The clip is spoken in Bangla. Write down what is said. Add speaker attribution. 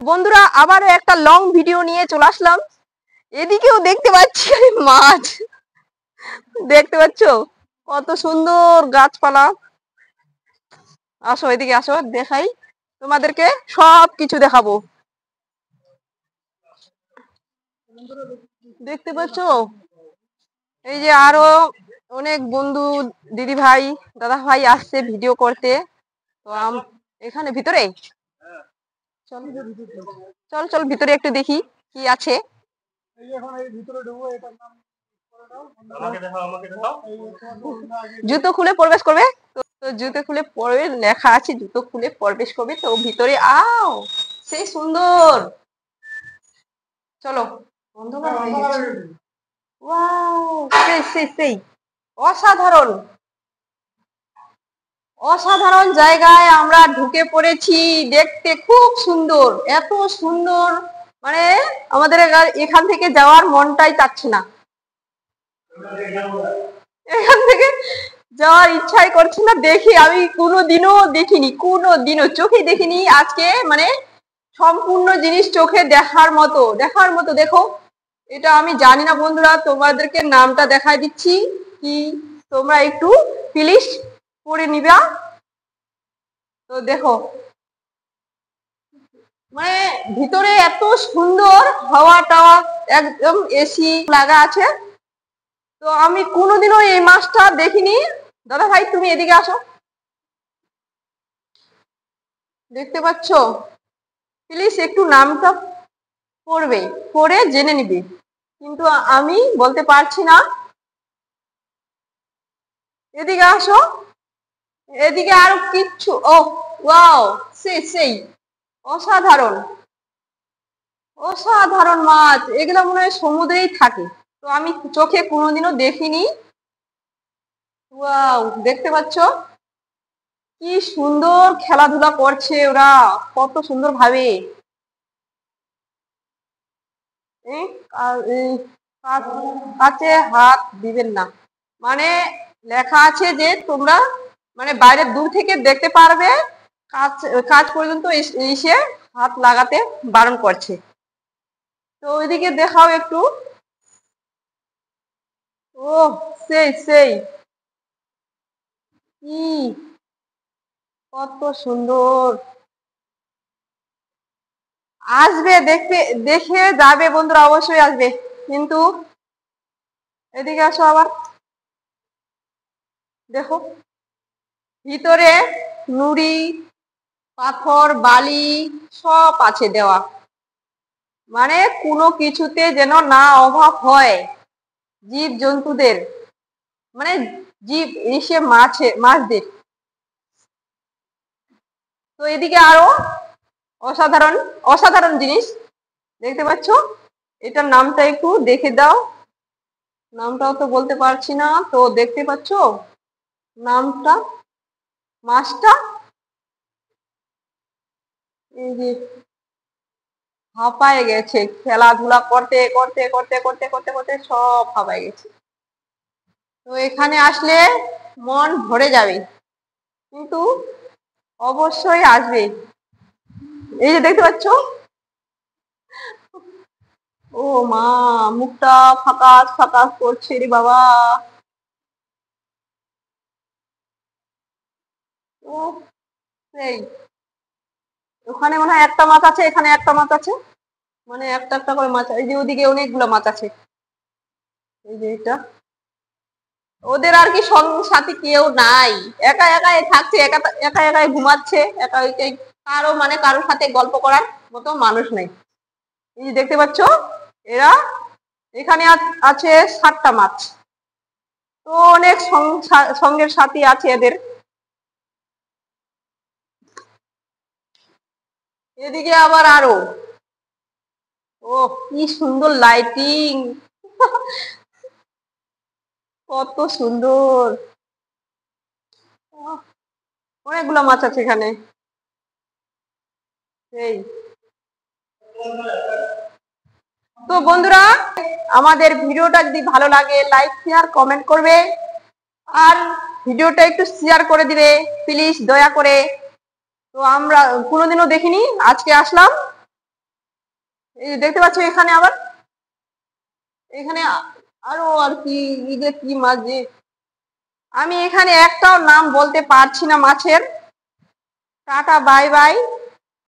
Speaker 1: বন্ধুরা আবারও একটা লং ভিডিও নিয়ে চলে আসলাম। এদিকেও দেখতে পাচ্ছি মাছ, দেখতে পাচ্ছ কত সুন্দর গাছপালা। আসো এদিকে আসো, দেখাই তোমাদেরকে, সব কিছু দেখাবো। দেখতে পাচ্ছ এই যে আরো অনেক বন্ধু, দিদি ভাই, দাদা ভাই আসছে ভিডিও করতে। তো এখানে ভিতরে চল চল চল ভিতরে একটু দেখি কি আছে। জুতো খুলে প্রবেশ করবে, তো জুতো খুলে পড়বে, লেখা আছে জুতো খুলে প্রবেশ করবে। তো ভিতরে আও, সেই সুন্দর। চলো, অন্ধকার হয়ে গেছে। ওয়াও, সেই সেই সেই অসাধারণ অসাধারণ জায়গায় আমরা ঢুকে পড়েছি। দেখতে খুব সুন্দর, এত সুন্দর, মানে আমাদের এখান থেকে যাওয়ার মনটাই চাচ্ছে না, এখান থেকে যাওয়ার ইচ্ছাই করছে না। দেখি আমি কোনোদিনও দেখিনি, কোনোদিনও চোখে দেখিনি, আজকে মানে সম্পূর্ণ জিনিস চোখে দেখার মতো দেখো। এটা আমি জানি না বন্ধুরা, তোমাদেরকে নামটা দেখাই দিচ্ছি, কি তোমরা একটু প্লিজ পড়ে নিবা। তো দেখো, মানে ভিতরে এত সুন্দর, হাওয়া টাওয়া একদম এসি লাগা আছে। তো আমি কোনোদিনও এই মাছটা দেখিনি। দাদা ভাই তুমি এদিকে আসো, দেখতে পাচ্ছ, প্লিজ একটু নামটা পড়বে, পড়ে জেনে নিবে, কিন্তু আমি বলতে পারছি না। এদিকে আসো, এদিকে আরো কিচ্ছু, ও ওয়াও, সেই অসাধারণ অসাধারণ মাছ, এগুলো মনে হয় সমুদ্রেই থাকে। তো আমি চোখে কোনোদিনও দেখিনি। ওয়াও, দেখতে পাচ্ছ কি সুন্দর খেলাধুলা করছে ওরা, কত সুন্দর ভাবে। কাছে হাত দিবেন না, মানে লেখা আছে যে তোমরা মানে বাইরে দূর থেকে দেখতে পারবে, কাজ কাজ পর্যন্ত এসে হাত লাগাতে বারণ করছে। তো ওইদিকে দেখাও একটু। ও সেই কি কত সুন্দর, আসবে দেখতে, দেখে যাবে বন্ধুরা, অবশ্যই আসবে। কিন্তু এদিকে আসো আবার, দেখো ভিতরে নুড়ি পাথর বালি সব আছে দেওয়া, মানে কোনো কিছুতে যেন না অভাব হয় জীব জন্তুদের, মানে জীব এসে মাছদের। তো এদিকে আরো অসাধারণ অসাধারণ জিনিস দেখতে পাচ্ছ। এটার নামটা একটু দেখে দাও, নামটাও তো বলতে পারছি না। তো দেখতে পাচ্ছ নামটা, মাছটা এই যে হাঁপায়ে গেছে, খেলাধুলা করতে করতে করতে করতে করতে করতে সব হাঁপায়ে গেছে। তো এখানে আসলে মন ভরে যাবে, কিন্তু অবশ্যই আসবে। এই যে দেখতে পাচ্ছ, ও মা, মুখটা ফাঁকাস ফাঁকাস করছে রে বাবা। ও সেই, ওখানে মনে হয় একটা মাছ আছে, এখানে একটা মাছ আছে, মানে একটা একটা করে মাছ। এই যে ওদিকে অনেকগুলো মাছ আছে। এই যে এটা, ওদের আর কি সঙ্গী সাথী কেউ নাই, একা একাই থাকছে, একা একা একাই ঘুমাচ্ছে, একা একাই, কারো মানে কারোর সাথে গল্প করার মতো মানুষ নেই। এই যে দেখতে পাচ্ছ, এরা এখানে আছে 7টা মাছ। তো অনেক সঙ্গের সাথী আছে এদের। এদিকে আবার আরো, ও কি সুন্দর লাইটিং, কত সুন্দর, অনেকগুলো মাছ আছে এখানে। সেই, তো বন্ধুরা আমাদের ভিডিওটা যদি ভালো লাগে লাইক শেয়ার কমেন্ট করবে, আর ভিডিওটা একটু শেয়ার করে দিবে প্লিজ দয়া করে। তো আমরা কোনোদিনও দেখিনি, আজকে আসলাম। এই যে দেখতে পাচ্ছ এখানে আবার এখানে আরো আর কি যে কি মাছ যে আমি এখানে একটাও নাম বলতে পারছি না মাছের। Tata bye bye.